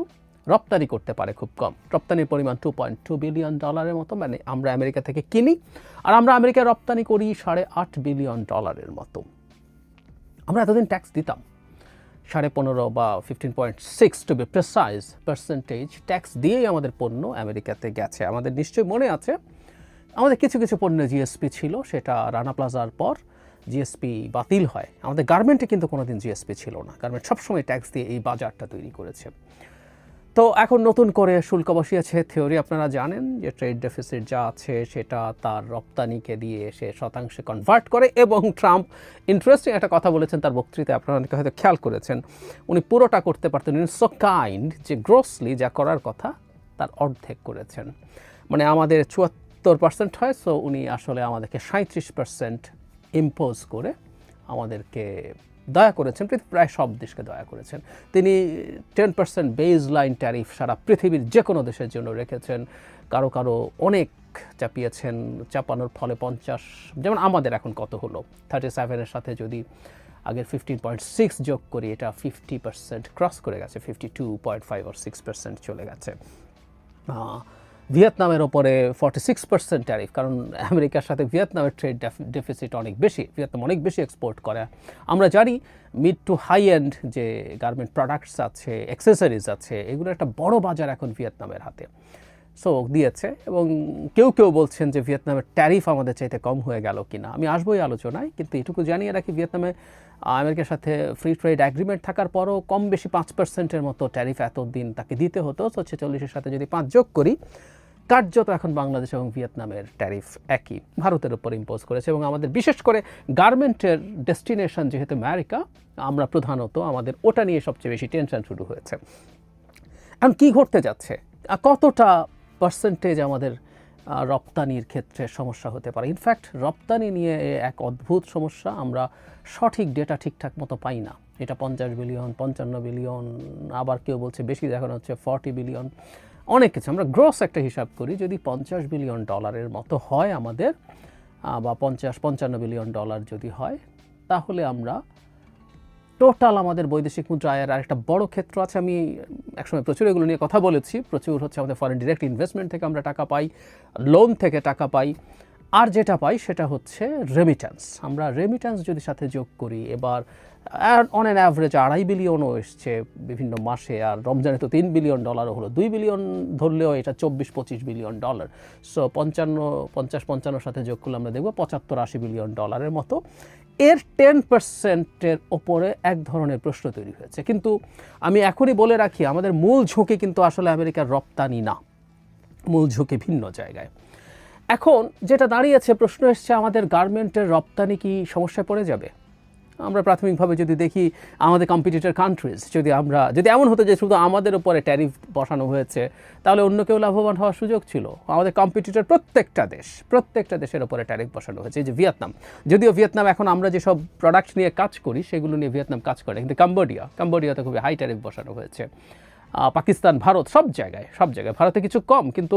রপ্তানি করতে পারে খুব কম। রপ্তানির পরিমাণ $2.2 বিলিয়ন মতো, মানে আমরা আমেরিকা থেকে কিনি, আর আমরা আমেরিকায় রপ্তানি করি $8.5 বিলিয়ন মতো। আমরা এতদিন ট্যাক্স দিতাম 15.5 বা 15.6 to be precise percentage tax দিয়েই আমাদের পণ্য আমেরিকাতে গেছে। আমাদের নিশ্চয়ই মনে আছে, আমাদের কিছু কিছু পণ্যে জিএসপি ছিল, সেটা রানা প্লাজার পর জিএসপি বাতিল হয়। আমাদের গার্মেন্টে কিন্তু কোনোদিন জিএসপি ছিল না। গার্মেন্ট সবসময় ট্যাক্স দিয়ে এই বাজারটা তৈরি করেছে। তো এখন নতুন করে শুল্ক বসিয়েছে। থিওরি আপনারা জানেন যে ট্রেড ডেফিসিট যা আছে সেটা তার রপ্তানিকে দিয়ে সে শতাংশে কনভার্ট করে। এবং ট্রাম্প ইন্টারেস্টিং একটা কথা বলেছেন তার বক্তৃতায়, আপনারা অনেকে হয়তো খেয়াল করেছেন, উনি পুরোটা করতে পারতেন, সো কাইন্ড যে গ্রসলি যা করার কথা তার অর্ধেক করেছেন। মানে আমাদের 74% হয়, সো উনি আসলে আমাদেরকে 37% ইম্পোজ করে আমাদেরকে দয়া করেছেন, প্রায় সব দেশকে দয়া করেছেন। তিনি 10% বেজ লাইন ট্যারিফ সারা পৃথিবীর যে কোনো দেশের জন্য রেখেছেন। কারো কারো অনেক চাপিয়েছেন, চাপানোর ফলে 50, যেমন আমাদের এখন কত হলো 37-এর সাথে যদি আগের 15.6 যোগ করি, এটা 50% ক্রস করে গেছে, 52.5 or 6% চলে গেছে। ভিয়েতনামের ওপরে 46% ট্যারিফ, কারণ আমেরিকার সাথে ভিয়েতনামের ট্রেড ডেফিসিট অনেক বেশি, ভিয়েতনাম অনেক বেশি এক্সপোর্ট করে। আমরা জানি মিড টু হাই এন্ড যে গার্মেন্ট প্রোডাক্টস আছে, অ্যাক্সেসরিজ আছে, এগুলো একটা বড় বাজার এখন ভিয়েতনামের হাতে। সো দিয়েছে, এবং কেউ কেউ বলছেন যে ভিয়েতনামের ট্যারিফ আমাদের চাইতে কম হয়ে গেল কিনা। আমি আসবো এই আলোচনায়, কিন্তু এটুকু জানিয়ে রাখি, ভিয়েতনামে আমেরিকার সাথে ফ্রি ট্রেড অ্যাগ্রিমেন্ট থাকার পরও কম বেশি 5%-এর মতো ট্যারিফ এতদিন তাকে দিতে হতো। তো 46-এর সাথে যদি 5 যোগ করি, কার্যত এখন বাংলাদেশ এবং ভিয়েতনামের ট্যারিফ একই, ভারতের উপর ইম্পোজ করেছে। এবং আমাদের বিশেষ করে গার্মেন্টের ডেস্টিনেশন যেহেতু আমেরিকা, আমরা প্রধানত আমাদের ওটা নিয়ে সবচেয়ে বেশি টেনশন শুরু হয়েছে। এখন কী ঘটতে যাচ্ছে, কতটা পার্সেন্টেজ আমাদের রপ্তানির ক্ষেত্রে সমস্যা হতে পারে। ইনফ্যাক্ট রপ্তানি নিয়ে এক অদ্ভুত সমস্যা, আমরা সঠিক ডেটা ঠিকঠাক মতো পাই না। এটা 50 বিলিয়ন, 55 বিলিয়ন, আবার কেউ বলছে বেশি দেখানো হচ্ছে 40 বিলিয়ন, অনেক কিছু। আমরা গ্রস একটা হিসাব করি, যদি $50 বিলিয়ন মতো হয় আমাদের, বা 50-55 বিলিয়ন যদি হয়, তাহলে আমরা টোটাল আমাদের বৈদেশিক মুদ্রা আয়ের আরেকটা বড় ক্ষেত্র আছে। আমি একসময় প্রচুর এগুলো নিয়ে কথা বলেছি। প্রচুর হচ্ছে আমাদের ফরেন ডিরেক্ট ইনভেস্টমেন্ট থেকে আমরা টাকা পাই, লোন থেকে টাকা পাই, আর যেটা পাই সেটা হচ্ছে রেমিট্যান্স। আমরা রেমিট্যান্স যদি সাথে যোগ করি, এবার অন অ্যান অ্যাভারেজ 2.5 বিলিয়নও এসছে বিভিন্ন মাসে, আর রমজানে তো $3 বিলিয়ন হলো, 2 বিলিয়ন ধরলেও এটা $24-25 বিলিয়ন। সো 50-55 সাথে যোগ করলে আমরা দেখব $75-80 বিলিয়ন মতো। এর 10%-এর ওপরে এক ধরনের প্রশ্ন তৈরি হয়েছে। কিন্তু আমি এখনই বলে রাখি, আমাদের মূল ঝুঁকি কিন্তু আসলে আমেরিকার রপ্তানি না, মূল ঝুঁকি ভিন্ন জায়গায়। এখন যেটা দাঁড়িয়েছে, প্রশ্ন এসছে আমাদের গার্মেন্টের রপ্তানি কি সমস্যায় পড়ে যাবে? আমরা প্রাথমিকভাবে যদি দেখি আমাদের কম্পিটিটর কান্ট্রিজ, যদি এমন হতো যে শুধু আমাদের উপরে ট্যারিফ বসানো হয়েছে, তাহলে অন্য কেউ লাভবান হওয়ার সুযোগ ছিল। আমাদের কম্পিটিটর প্রত্যেকটা দেশের উপরে ট্যারিফ বসানো হয়েছে। এই যে ভিয়েতনাম, যদিও ভিয়েতনাম এখন আমরা যেসব প্রোডাক্ট নিয়ে কাজ করি সেগুলো নিয়ে ভিয়েতনাম কাজ করে, কিন্তু কাম্বোডিয়াতে খুবই হাই ট্যারিফ বসানো হয়েছে। পাকিস্তান, ভারত, সব জায়গায়, ভারতে কিছু কম, কিন্তু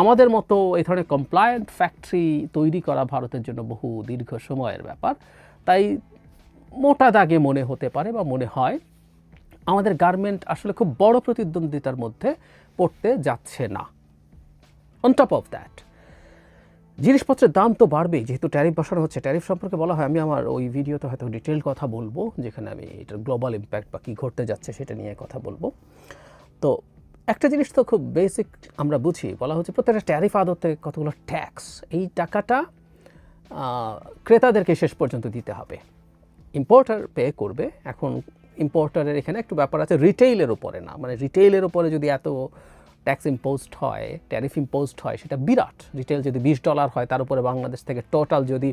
আমাদের মতো এই ধরনের কমপ্লায়েন্ট ফ্যাক্টরি তৈরি করা ভারতের জন্য বহু দীর্ঘ সময়ের ব্যাপার। তাই মোটা দাগে মনে হতে পারে বা মনে হয় আমাদের গার্মেন্ট আসলে খুব বড় প্রতিদ্বন্দ্বিতার মধ্যে পড়তে যাচ্ছে না। অন টপ অফ দ্যাট, জিনিসপত্রের দাম তো বাড়বেই, যেহেতু ট্যারিফ বসানো হচ্ছে। ট্যারিফ সম্পর্কে বলা হয়, আমি আমার ওই ভিডিওতে হয়তো ডিটেল কথা বলবো, যেখানে আমি এটার গ্লোবাল ইম্প্যাক্ট বা কী ঘটতে যাচ্ছে সেটা নিয়ে কথা বলবো। তো একটা জিনিস তো খুব বেসিক আমরা বুঝি, বলা হচ্ছে প্রত্যেকটা ট্যারিফ আদতে কতগুলো ট্যাক্স, এই টাকাটা ক্রেতাদেরকে শেষ পর্যন্ত দিতে হবে, ইম্পোর্টার পে করবে। এখন ইম্পোর্টারের এখানে একটু ব্যাপার আছে, রিটেইলের উপরে না, মানে রিটেইলের উপরে যদি এত ট্যাক্স ইম্পোজড হয়, ট্যারিফ ইম্পোজড হয়, সেটা বিরাট। রিটেল যদি $20 হয়, তার উপরে বাংলাদেশ থেকে টোটাল যদি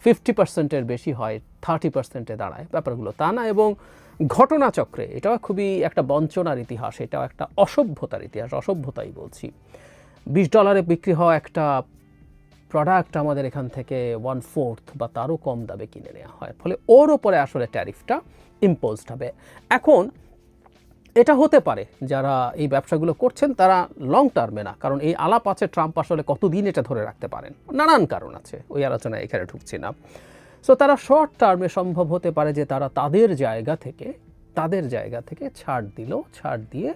50%-এর বেশি হয়, 30%-এ দাঁড়ায়। ব্যাপারগুলো তা না। এবং ঘটনাচক্রে এটাও খুবই একটা বঞ্চনার ইতিহাস, এটাও একটা অসভ্যতার ইতিহাস, অসভ্যতাই বলছি। $20 বিক্রি হওয়া একটা প্রোডাক্ট আমাদের এখান থেকে 1/4 বা তারও কম দামে কিনে নেওয়া হয়, ফলে ওর ওপরে আসলে ট্যারিফটা ইম্পোজড হবে। এখন এটা হতে পারে যারা এই ব্যবসাগুলো করছেন তারা লং টার্মে না, কারণ এই আলাপ আছে ট্রাম্প আসলে কতদিন এটা ধরে রাখতে পারেন, নানান কারণ আছে, ওই আলোচনায় এখানে ঢুকছি না। সো তারা শর্ট টার্মে সম্ভব হতে পারে যে তারা তাদের জায়গা থেকে ছাড় দিয়ে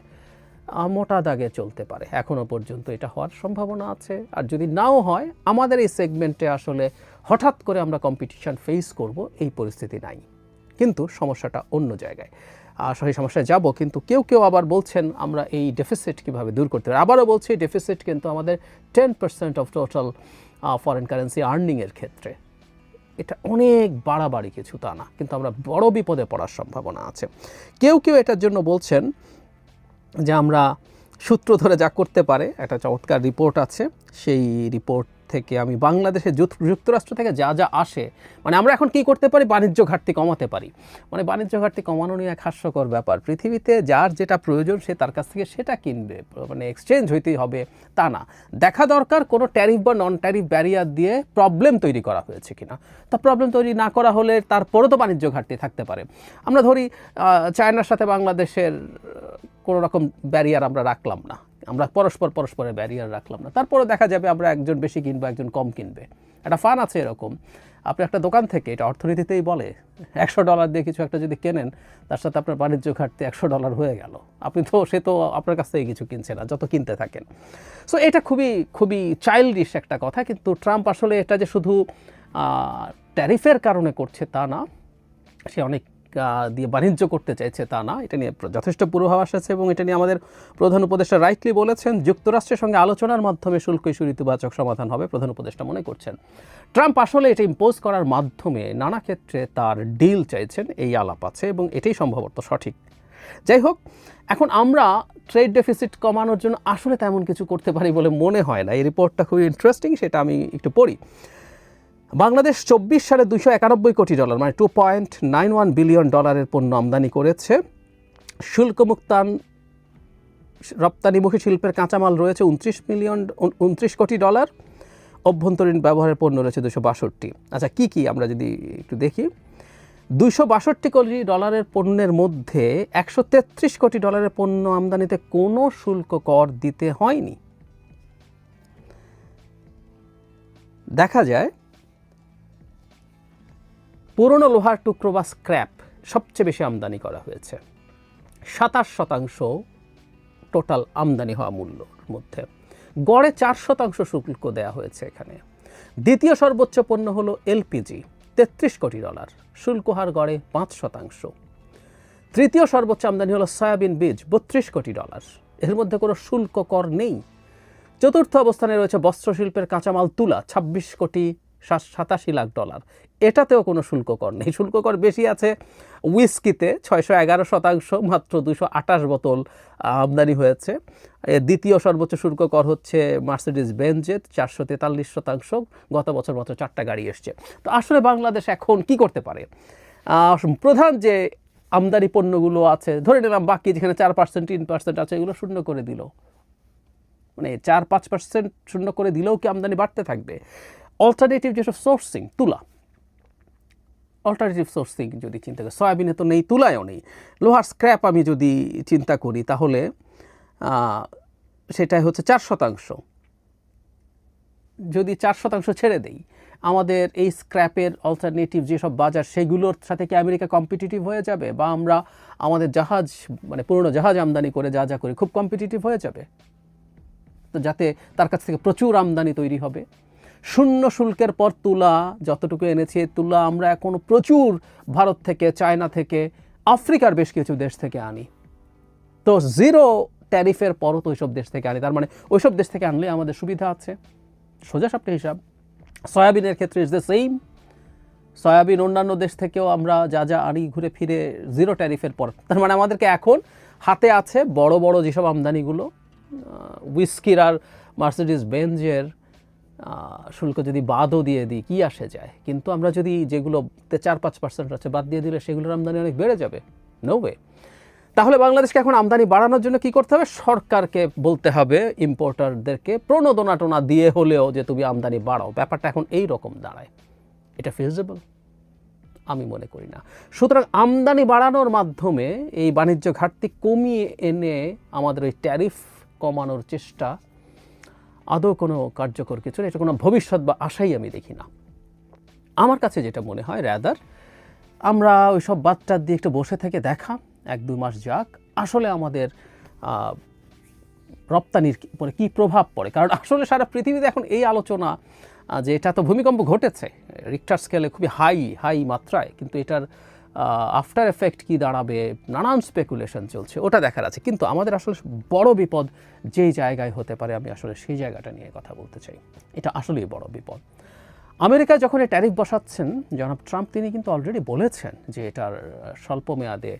মোটা দাগে চলতে পারে। এখনও পর্যন্ত এটা হওয়ার সম্ভাবনা আছে। আর যদি নাও হয়, আমাদের এই সেগমেন্টে আসলে হঠাৎ করে আমরা কম্পিটিশন ফেস করব এই পরিস্থিতি নাই, কিন্তু সমস্যাটা অন্য জায়গায়। সেই সমস্যায় যাব, কিন্তু কেউ আবার বলছেন আমরা এই ডেফিসিট কীভাবে দূর করতে পারি। আবারও বলছি, ডেফিসিট কিন্তু আমাদের 10% অফ টোটাল ফরেন কারেন্সি আর্নিংয়ের ক্ষেত্রে এটা অনেক বাড়াবাড়ি কিছু তা না, কিন্তু আমরা বড় বিপদে পড়ার সম্ভাবনা আছে। কেউ এটার জন্য বলছেন যে আমরা সূত্র ধরে যা করতে পারে, একটা চমৎকার রিপোর্ট আছে, সেই রিপোর্ট থেকে আমি বাংলাদেশের যুক্তরাষ্ট্র থেকে যা আসে, মানে আমরা এখন কি করতে পারি, বাণিজ্য ঘাটতি কমাতে পারি। মানে বাণিজ্য ঘাটতি কমানো নিয়ে এক হাস্যকর ব্যাপার। পৃথিবীতে যার যেটা প্রয়োজন সে তার কাছ থেকে সেটা কিনবে, মানে এক্সচেঞ্জ হইতেই হবে তা না। দেখা দরকার কোনো ট্যারিফ বা নন ট্যারিফ ব্যারিয়ার দিয়ে প্রবলেম তৈরি করা হয়েছে কিনা। তা প্রবলেম তৈরি না করা হলে তারপরও তো বাণিজ্য ঘাটতি থাকতে পারে। আমরা ধরি চায়নার সাথে বাংলাদেশের কোনো রকম ব্যারিয়ার আমরা রাখলাম না, আমরা পরস্পরের ব্যারিয়ার রাখলাম না, তারপরে দেখা যাবে আমরা একজন বেশি কিনবো, একজন কম কিনবে। একটা ফান আছে এরকম। আপনি একটা দোকান থেকে, এটা অর্থনীতিতেই বলে, $100 দিয়ে কিছু একটা যদি কেনেন, তার সাথে আপনার বাণিজ্য ঘাটতি $100 হয়ে গেল। সে তো আপনার কাছ থেকে কিছু কিনছে না, যত কিনতে থাকেন। সো এটা খুবই চাইল্ডিশ একটা কথা। কিন্তু ট্রাম্প আসলে এটা যে শুধু ট্যারিফের কারণে করছে তা না, সে অনেক দিয়ে বাণিজ্য করতে চাইছে তা না। এটা নিয়ে যথেষ্ট পূর্বাভাস আছে এবং এটা নিয়ে আমাদের প্রধান উপদেষ্টা রাইটলি বলেছেন, যুক্তরাষ্ট্রের সঙ্গে আলোচনার মাধ্যমে শুল্ক ইস্যুর ইতিবাচক সমাধান হবে, প্রধান উপদেষ্টা মনে করছেন। ট্রাম্প আসলে এটা ইম্পোজ করার মাধ্যমে নানা ক্ষেত্রে তার ডিল চাইছেন, এই আলাপ আছে এবং এটাই সম্ভবত সঠিক। যাই হোক, এখন আমরা ট্রেড ডেফিসিট কমানোর জন্য আসলে তেমন কিছু করতে পারি বলে মনে হয় না। এই রিপোর্টটা খুবই ইন্টারেস্টিং, সেটা আমি একটু পড়ি। বাংলাদেশ 24 সালে $291 কোটি, মানে $2.91 বিলিয়ন পণ্য আমদানি করেছে। শুল্কমুক্তান রপ্তানিমুখী শিল্পের কাঁচামাল রয়েছে $29 কোটি, অভ্যন্তরীণ ব্যবহারের পণ্য রয়েছে 262। আচ্ছা, কি আমরা যদি একটু দেখি, $262 কোটি পণ্যের মধ্যে $133 কোটি পণ্য আমদানিতে কোনো শুল্ক কর দিতে হয়নি। দেখা যায় পুরনো লোহার টুকরো বা স্ক্র্যাপ, সবচেয়ে বেশি আমদানি করা হয়েছে, 27% টোটাল আমদানি হওয়া মূল্যর মধ্যে, গড়ে 4% শুল্ক দেওয়া হয়েছে এখানে। দ্বিতীয় সর্বোচ্চ পণ্য হলো এলপিজি, $33 কোটি, শুল্ক হার গড়ে 5%। তৃতীয় সর্বোচ্চ আমদানি হলো সয়াবিন বীজ, $32 কোটি, এর মধ্যে কোনো শুল্ক কর নেই। চতুর্থ অবস্থানে রয়েছে বস্ত্রশিল্পের কাঁচামাল তুলা, $26,87,00,000, এটাতেও কোনো শুল্ক কর নেই। শুল্ক কর বেশি আছে উইস্কিতে, 611%, মাত্র 228 বোতল আমদানি হয়েছে। দ্বিতীয় সর্বোচ্চ শুল্ক কর হচ্ছে মার্সিডিজ বেঞ্জের, 443%, গত বছর মাত্র 4টা গাড়ি এসছে। তো আসলে বাংলাদেশ এখন কি করতে পারে? প্রধান যে আমদানি পণ্যগুলো আছে, ধরে নিলাম বাকি যেখানে 4%, 3% আছে, এগুলো শূন্য করে দিল, মানে 4-5% শূন্য করে দিলেও কি আমদানি বাড়তে থাকবে? অল্টারনেটিভ যেসব সোর্সিং, তুলা, অল্টারনেটিভ সোর্সিং যদি চিন্তা করি, সয়াবিনে তো নেই, তুলায়ও নেই। লোহার স্ক্র্যাপ আমি যদি চিন্তা করি তাহলে সেটাই হচ্ছে 4%। যদি 4% ছেড়ে দেই, আমাদের এই স্ক্র্যাপের অল্টারনেটিভ যেসব বাজার, সেগুলোর সাথে কি আমেরিকা কম্পিটিটিভ হয়ে যাবে? বা আমরা আমাদের জাহাজ, মানে পুরনো জাহাজ আমদানি করে যা করি, খুব কম্পিটিটিভ হয়ে যাবে? তো যাতে তার কাছ থেকে প্রচুর আমদানি তৈরি হবে। শূন্য শুল্কের পর তুলা যতটুকু এনেছে, তুলা আমরা এখনও প্রচুর ভারত থেকে, চায়না থেকে, আফ্রিকার বেশ কিছু দেশ থেকে আনি। তো জিরো ট্যারিফের পরও তো ওইসব দেশ থেকে আনি, তার মানে ওইসব দেশ থেকে আনলে আমাদের সুবিধা আছে। সোজা সাপটা হিসাব। সয়াবিনের ক্ষেত্রে ইজ দ্য সেম। সয়াবিন অন্যান্য দেশ থেকেও আমরা যা আনি ঘুরে ফিরে জিরো ট্যারিফের পর। তার মানে আমাদেরকে এখন হাতে আছে বড় বড় যেসব আমদানিগুলো, উইস্কির আর মার্সিডিজ বেঞ্জের শুল্ক যদি বাদও দিয়ে দিই কি আসে যায়? কিন্তু আমরা যদি যেগুলোতে 4-5% আছে বাদ দিয়ে দিলে সেগুলোর আমদানি অনেক বেড়ে যাবে। No way. তাহলে বাংলাদেশকে এখন আমদানি বাড়ানোর জন্য কি করতে হবে? সরকারকে বলতে হবে, ইম্পোর্টারদেরকে প্রণোদনা দিয়ে হলেও যে তুমি আমদানি বাড়াও। ব্যাপারটা এখন এই রকম দাঁড়ায়। এটা ফিজিবল? আমি মনে করি না। সুতরাং আমদানি বাড়ানোর মাধ্যমে এই বাণিজ্য ঘাটতি কমিয়ে এনে আমাদের ওই ট্যারিফ কমানোর চেষ্টা আদৌ কোনো কার্যকর কিছু না, এটা কোনো ভবিষ্যৎ বা আশাই আমি দেখি না। আমার কাছে যেটা মনে হয়, র্যাদার আমরা ওই সব বাচ্চার দিয়ে একটু বসে থেকে দেখা 1-2 মাস যাক, আসলে আমাদের রপ্তানির উপরে কী প্রভাব পড়ে। কারণ আসলে সারা পৃথিবীতে এখন এই আলোচনা যে এটা তো ভূমিকম্প ঘটেছে রিক্টার স্কেলে খুবই হাই মাত্রায়, কিন্তু এটার আফটার এফেক্ট কী দাঁড়াবে, নানান স্পেকুলেশন চলছে, ওটা দেখার আছে। কিন্তু আমাদের আসলে বড় বিপদ যেই জায়গায় হতে পারে, আমি আসলে সেই জায়গাটা নিয়ে কথা বলতে চাই। এটা আসলেই বড় বিপদ। আমেরিকা যখন এই ট্যারিফ বসাচ্ছেন জনাব ট্রাম্প, তিনি কিন্তু অলরেডি বলেছেন যে এটার স্বল্প মেয়াদে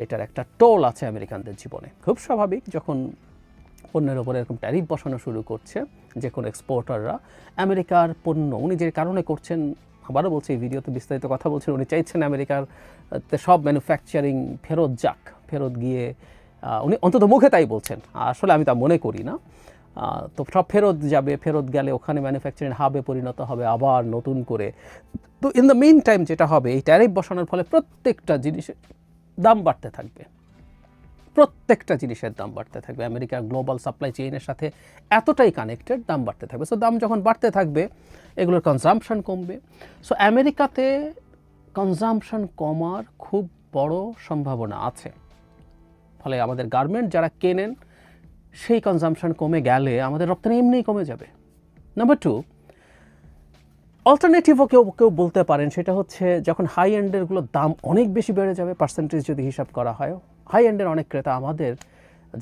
এটার একটা টোল আছে আমেরিকানদের জীবনে। খুব স্বাভাবিক, যখন পণ্যের ওপরে এরকম ট্যারিফ বসানো শুরু করছে যে কোনো এক্সপোর্টাররা, আমেরিকার পণ্য উনি যে কারণে করছেন, আবারও বলছি এই ভিডিওতে বিস্তারিত কথা বলছেন, উনি চাইছেন আমেরিকার সব ম্যানুফ্যাকচারিং ফেরত যাক, ফেরত গিয়ে উনি অন্তত মুখে তাই বলছেন, আসলে আমি তা মনে করি না। তো সব ফেরত যাবে, ফেরত গেলে ওখানে ম্যানুফ্যাকচারিং হাবে পরিণত হবে আবার নতুন করে। তো ইন দ্য মেইন টাইম যেটা হবে, এই ট্যারিফ বসানোর ফলে প্রত্যেকটা জিনিসের দাম বাড়তে থাকবে, প্রত্যেকটা জিনিসের দাম বাড়তে থাকবে। আমেরিকার গ্লোবাল সাপ্লাই চেইনের সাথে এতটাই কানেক্টেড, দাম বাড়তে থাকবে। সো দাম যখন বাড়তে থাকবে, এগুলোর কনজাম্পশন কমবে। সো আমেরিকাতে কনজাম্পশন কমার খুব বড় সম্ভাবনা আছে। ফলে আমাদের গার্মেন্ট যারা কেনেন, সেই কনজাম্পশন কমে গেলে আমাদের রপ্তানি এমনিই কমে যাবে। নাম্বার 2, অল্টারনেটিভও কেউ বলতে পারেন, সেটা হচ্ছে যখন হাই এন্ডেরগুলোর দাম অনেক বেশি বেড়ে যাবে, পার্সেন্টেজ যদি হিসাব করা হয়, হাই এন্ডের অনেক ক্রেতা আমাদের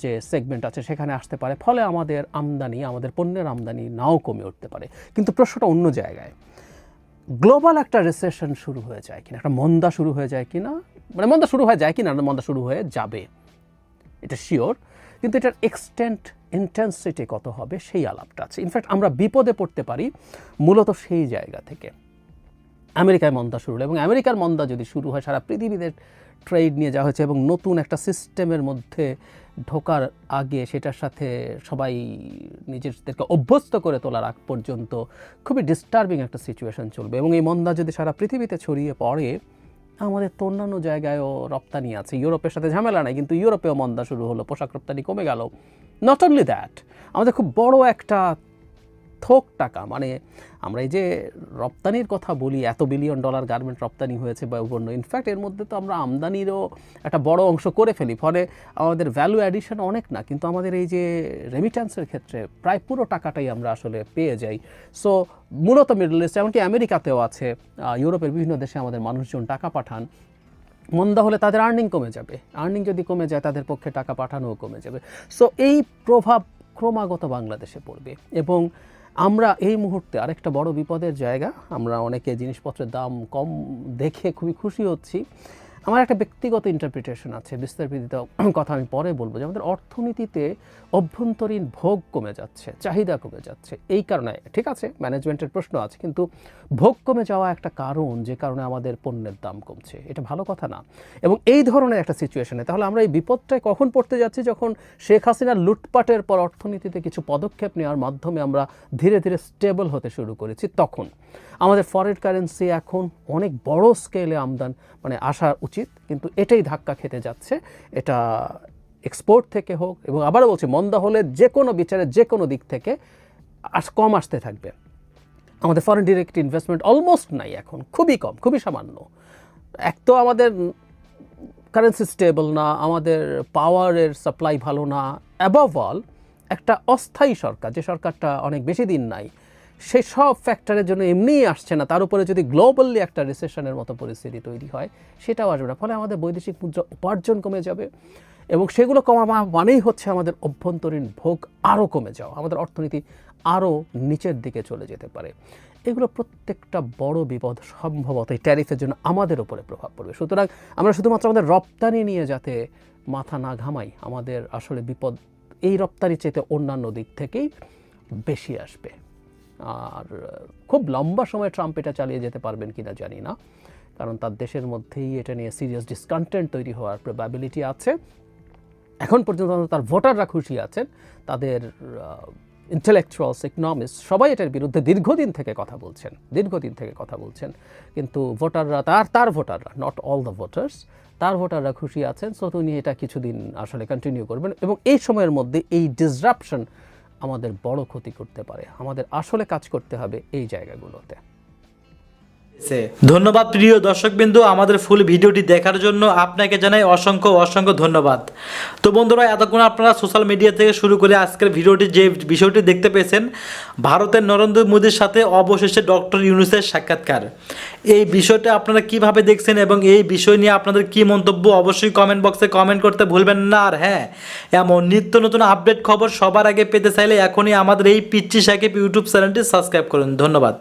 যে সেগমেন্ট আছে সেখানে আসতে পারে, ফলে আমাদের আমদানি, আমাদের পণ্যের আমদানি নাও কমে উঠতে পারে। কিন্তু প্রশ্নটা অন্য জায়গায়, গ্লোবাল একটা রিসেশন শুরু হয়ে যায় কিনা, একটা মন্দা শুরু হয়ে যায় কিনা, মানে মন্দা শুরু হয়ে যায় কিনা, মন্দা শুরু হয়ে যাবে এটা শিওর, কিন্তু এটার এক্সটেন্ট, ইন্টেন্সিটি কত হবে সেই আলাপটা আছে। ইনফ্যাক্ট আমরা বিপদে পড়তে পারি মূলত সেই জায়গা থেকে। আমেরিকায় মন্দা শুরু হলো, এবং আমেরিকার মন্দা যদি শুরু হয়, সারা পৃথিবীতে ট্রেড নিয়ে যাওয়া হয়েছে এবং নতুন একটা সিস্টেমের মধ্যে ঢোকার আগে সেটার সাথে সবাই নিজেদেরকে অভ্যস্ত করে তোলার আগ পর্যন্ত খুবই ডিস্টার্বিং একটা সিচুয়েশন চলবে। এবং এই মন্দা যদি সারা পৃথিবীতে ছড়িয়ে পড়ে, আমাদের তো অন্যান্য জায়গায়ও রপ্তানি আছে, ইউরোপের সাথে ঝামেলা নাই, কিন্তু ইউরোপেও মন্দা শুরু হলো, পোশাক রপ্তানি কমে গেল। নট অনলি দ্যাট, আমাদের খুব বড় একটা অনর্থক টাকা, মানে আমরা এই যে রপ্তানির কথা বলি, $1 বিলিয়ন গার্মেন্ট রপ্তানি হয়েছে বা অন্য, ইনফ্যাক্ট এর মধ্যে তো আমরা আমদানিরও একটা বড় অংশ করে ফেলি, ফলে আমাদের ভ্যালু অ্যাডিশন অনেক না, কিন্তু আমাদের এই যে রেমিট্যান্সের ক্ষেত্রে প্রায় পুরো টাকাটাই আমরা আসলে পেয়ে যাই। সো মূলত মিডল ইস্ট, এমনকি আমেরিকাতেও আছে, ইউরোপের বিভিন্ন দেশে আমাদের মানুষজন টাকা পাঠান। মন্দা হলে তাদের আর্নিং কমে যাবে, আর্নিং যদি কমে যায় তাদের পক্ষে টাকা পাঠানোও কমে যাবে। সো এই প্রভাব ক্রমাগত বাংলাদেশে পড়বে, এবং আমরা এই মুহূর্তে আরেকটা বড় বিপদের জায়গা, আমরা অনেকে জিনিসপত্রের দাম কম দেখে খুবই খুশি হচ্ছি। আমার একটা ব্যক্তিগত ইন্টারপ্রিটেশন আছে, বিস্তারিত কথা আমি পরে বলবো, যে আমাদের অর্থনীতিতে অভ্যন্তরীণ ভোগ কমে যাচ্ছে, চাহিদা কমে যাচ্ছে। এই কারণে ঠিক আছে, ম্যানেজমেন্টের প্রশ্ন আছে, কিন্তু ভোগ কমে যাওয়া একটা কারণ, যে কারণে আমাদের পণ্যের দাম কমছে, এটা ভালো কথা না। এবং এই ধরনের একটা সিচুয়েশনে তাহলে আমরা এই বিপদটায় কখন পড়তে যাচ্ছি, যখন শেখ হাসিনার লুটপাটের পর অর্থনীতিতে কিছু পদক্ষেপ নেওয়ার মাধ্যমে আমরা ধীরে ধীরে স্টেবল হতে শুরু করেছি। তখন আমাদের ফরেন কারেন্সি এখন অনেক বড় স্কেলে মানে আসা উচিত, কিন্তু এটাই ধাক্কা খেতে যাচ্ছে। এটা এক্সপোর্ট থেকে হোক, এবং আবারও বলছি, মন্দা হলে যে কোনো বিচারে যে কোনো দিক থেকে কম আসতে থাকবে। আমাদের ফরেন ডিরেক্ট ইনভেস্টমেন্ট অলমোস্ট নাই এখন, খুবই কম, খুবই সামান্য। এক তো আমাদের কারেন্সি স্টেবল না, আমাদের পাওয়ারের সাপ্লাই ভালো না, অ্যাবভ অল একটা অস্থায়ী সরকার, যে সরকারটা অনেক বেশি দিন নাই, সেই সব ফ্যাক্টরের জন্য এমনিই আসছে না, তার উপরে যদি গ্লোবালি একটা রিসেশনের মতো পরিস্থিতি তৈরি হয়, সেটাও আসবে না। ফলে আমাদের বৈদেশিক মুদ্রা উপার্জন কমে যাবে, এবং সেগুলো কমা মানেই হচ্ছে আমাদের অভ্যন্তরীণ ভোগ আরও কমে যাওয়া, আমাদের অর্থনীতি আরও নিচের দিকে চলে যেতে পারে। এগুলো প্রত্যেকটা বড় বিপদ সম্ভবত এই ট্যারিফের জন্য আমাদের উপরে প্রভাব পড়বে। সুতরাং আমরা শুধুমাত্র আমাদের রপ্তানি নিয়ে যাতে মাথা না ঘামাই, আমাদের আসলে বিপদ এই রপ্তানি চেয়ে অন্যান্য দিক থেকেই বেশি আসবে। আর খুব লম্বা সময় ট্রাম্প এটা চালিয়ে যেতে পারবেন কিনা জানি না, কারণ তার দেশের মধ্যেই এটা নিয়ে সিরিয়াস ডিসকন্টেন্ট তৈরি হওয়ার প্রবাবিলিটি আছে। এখন পর্যন্ত তার ভোটাররা খুশি আছেন, তাদের ইন্টেলেকচুয়ালস, ইকোনমিস্ট সবাই এটার বিরুদ্ধে দীর্ঘদিন থেকে কথা বলছেন, কিন্তু ভোটাররা, তার ভোটাররা, নট অল দ্য ভোটার্স, তার ভোটাররা খুশি আছেন। সো তিনি এটা কিছুদিন আসলে কন্টিনিউ করবেন, এবং এই সময়ের মধ্যে এই ডিসরাপশন আমাদের বড় ক্ষতি করতে পারে। আমাদের আসলে কাজ করতে হবে এই জায়গাগুলোতে। ধন্যবাদ প্রিয় দর্শকবিন্দু, আমাদের ফুল ভিডিওটি দেখার জন্য আপনাকে জানাই অসংখ্য অসংখ্য ধন্যবাদ। তো বন্ধুরা, এতক্ষণ আপনারা সোশ্যাল মিডিয়া থেকে শুরু করে আজকের ভিডিওটি যে বিষয়টি দেখতে পেয়েছেন, ভারতের নরেন্দ্র মোদীর সাথে অবশেষে ডক্টর ইউনূসের সাক্ষাৎকার, এই বিষয়টা আপনারা কিভাবে দেখছেন এবং এই বিষয় নিয়ে আপনাদের কি মন্তব্য অবশ্যই কমেন্ট বক্সে কমেন্ট করতে ভুলবেন না। আর হ্যাঁ, এমন নিত্য নতুন আপডেট খবর সবার আগে পেতে চাইলে এখনই আমাদের এই পিচ্চি সাকিব ইউটিউব চ্যানেলটি সাবস্ক্রাইব করুন। ধন্যবাদ।